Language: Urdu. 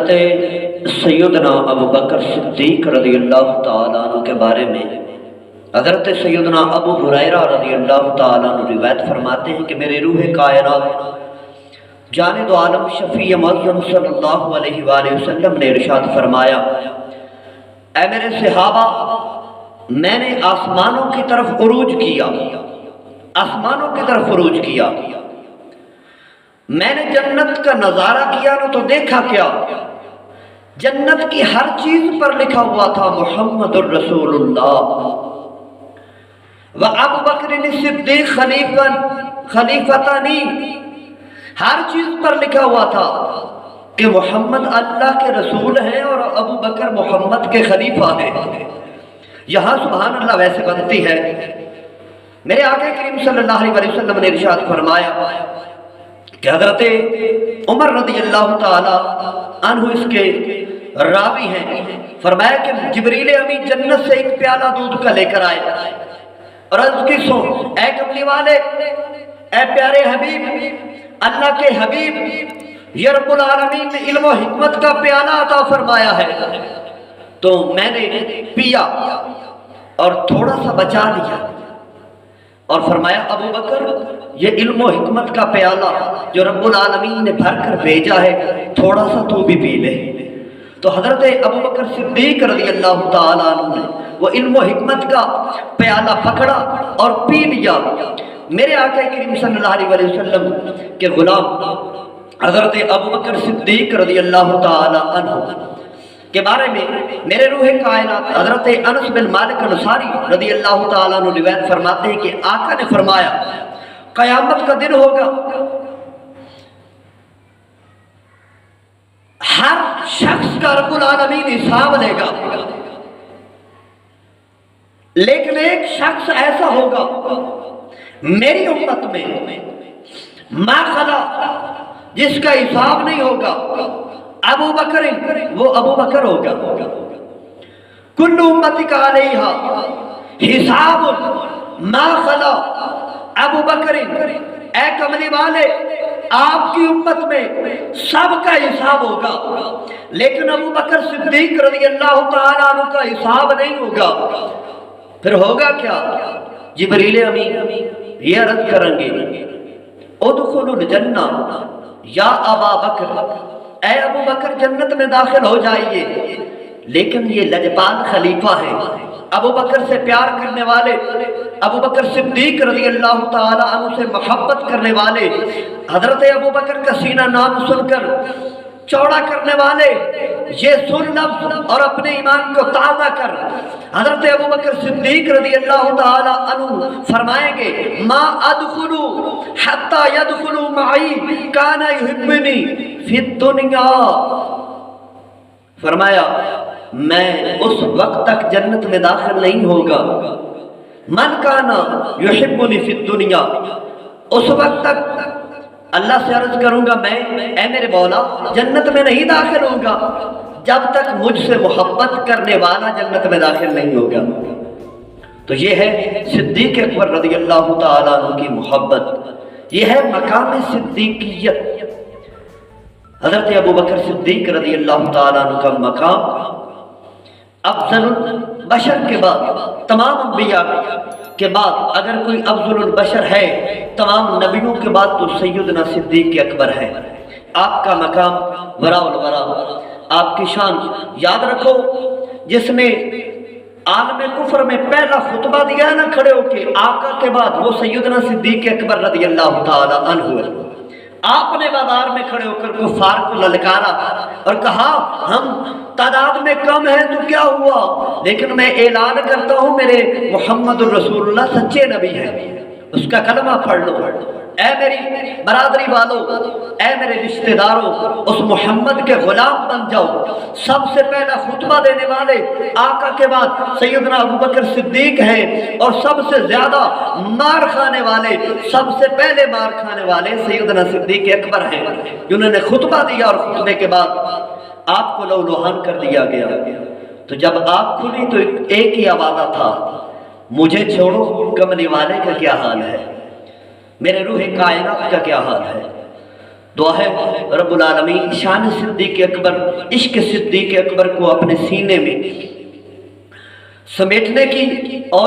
حضرت سیدنا ابو بکر صدیق رضی اللہ تعالیٰ عنہ کے بارے میں حضرت سیدنا ابو ہریرہ رضی اللہ تعالیٰ عنہ روایت فرماتے ہیں کہ میرے روح کائنات جاند عالم شفیع معظم صلی اللہ علیہ وآلہ وسلم نے ارشاد فرمایا، اے میرے صحابہ، میں نے آسمانوں کی طرف عروج کیا، آسمانوں کی طرف عروج کیا، میں نے جنت کا نظارہ کیا نا تو دیکھا کیا، جنت کی ہر چیز پر لکھا ہوا تھا محمد الرسول اللہ وَأَبُو بَكْرٍ الصِّدِّيقُ خلیفتانی، ہر چیز پر لکھا ہوا تھا کہ محمد اللہ کے رسول ہیں اور ابو بکر محمد کے خلیفہ ہیں۔ یہاں سبحان اللہ ویسے بنتی ہے، میرے آقا کریم صلی اللہ علیہ وسلم نے ارشاد فرمایا کہ حضرت عمر رضی اللہ تعالی عنہ اس کے راوی ہیں، فرمایا کہ جبریل امین جنت سے ایک پیالہ دودھ کا لے کر آئے اور عرض کی سو، اے کملی والے، اے پیارے حبیب، اللہ کے حبیب، یہ رب العالمین نے علم و حکمت کا پیالہ عطا فرمایا ہے۔ تو میں نے پیا اور تھوڑا سا بچا لیا اور فرمایا ابو بکر، یہ علم و حکمت کا پیالہ جو رب العالمین نے بھر کر بھیجا ہے، تھوڑا سا تو بھی پی لے۔ تو حضرت ابو بکر صدیق رضی اللہ تعالیٰ عنہ نے وہ علم و حکمت کا پیالہ پکڑا اور پی لیا۔ میرے آقا کریم صلی اللہ علیہ وسلم کے غلام حضرت ابو بکر صدیق رضی اللہ تعالیٰ عنہ کے بارے میں میرے روح کائنات حضرت انس بن مالک انصاری رضی اللہ تعالیٰ عنہ روایت فرماتے ہیں کہ آقا نے فرمایا، قیامت کا دن ہوگا، ہر شخص کا رب العالمین حساب لے گا، لیکن ایک شخص ایسا ہوگا میری امت میں ما خلا، جس کا حساب نہیں ہوگا، ابو بکر، وہ ابو بکر ہوگا۔ کل امتک علیہا حساب ما خلا ابو بکر، اے کملی والے، آپ کی امت میں سب کا حساب ہوگا، لیکن ابو بکر صدیق رضی اللہ تعالیٰ عنہ کا حساب نہیں ہوگا۔ پھر ہوگا کیا؟ جبریل امین یہ عرض کریں گے، ادخلوا الجنہ یا ابا بکر، اے ابو بکر جنت میں داخل ہو جائیے، لیکن یہ لجپال خلیفہ ہیں، ابو بکر سے پیار کرنے والے، ابو بکر صدیق رضی اللہ تعالیٰ عنہ سے محبت کرنے والے، حضرت ابو بکر کا سینہ نام سن کر چوڑا کرنے والے، یہ سن لفظ اور اپنے ایمان کو تازہ کر حضرت ابو بکر صدیق رضی اللہ تعالی عنہ فرمائیں گے، ما ادخلو حتی یدخلو معی کان یحبنی فی الدنیا، فرمایا میں اس وقت تک جنت میں داخل نہیں ہوگا، من کانا یحبنی فی الدنیا، اس وقت تک اللہ سے عرض کروں گا میں، اے میرے مولا، جنت میں نہیں داخل ہوگا جب تک مجھ سے محبت کرنے والا جنت میں داخل نہیں ہوگا۔ تو یہ ہے صدیق اکبر رضی اللہ تعالیٰ عنہ کی محبت، یہ ہے مقام صدیقیت۔ حضرت ابو بکر صدیق رضی اللہ تعالیٰ عنہ کا مقام افضل البشر کے بعد، تمام انبیاء کے بعد اگر کوئی افضل البشر ہے تمام نبیوں کے بعد تو سیدنا صدیق اکبر ہے۔ آپ کا مقام وراء الورا، آپ کی شان یاد رکھو، جس نے عالم کفر میں پہلا خطبہ دیا نا کھڑے ہو کے آقا کے بعد، وہ سیدنا صدیق اکبر رضی اللہ تعالی عنہ ہے۔ آپ نے بازار میں کھڑے ہو کر کفار کو للکارا اور کہا ہم تعداد میں کم ہیں تو کیا ہوا، لیکن میں اعلان کرتا ہوں میرے محمد الرسول اللہ سچے نبی ہیں، اس کا کلمہ پڑھ لو۔ اے میری برادری والو، اے میرے رشتہ داروں، اس محمد کے غلام بن جاؤ۔ سب سے پہلا خطبہ دینے والے آقا کے بعد سیدنا ابو بکر صدیق ہیں، اور سب سے زیادہ مار کھانے والے، سب سے پہلے مار کھانے والے سیدنا صدیق اکبر ہیں، جنہوں نے خطبہ دیا اور خطبے کے بعد آپ کو لو لوہان کر دیا گیا۔ تو جب آپ کھلی تو ایک ہی آوازہ تھا، مجھے چھوڑو، کملی والے کا کیا حال ہے، میرے روح کائنات کا کیا حال ہے۔ دعا ہے رب العالمین شان صدیق اکبر، عشق صدیق اکبر کو اپنے سینے میں سمیٹنے کی اور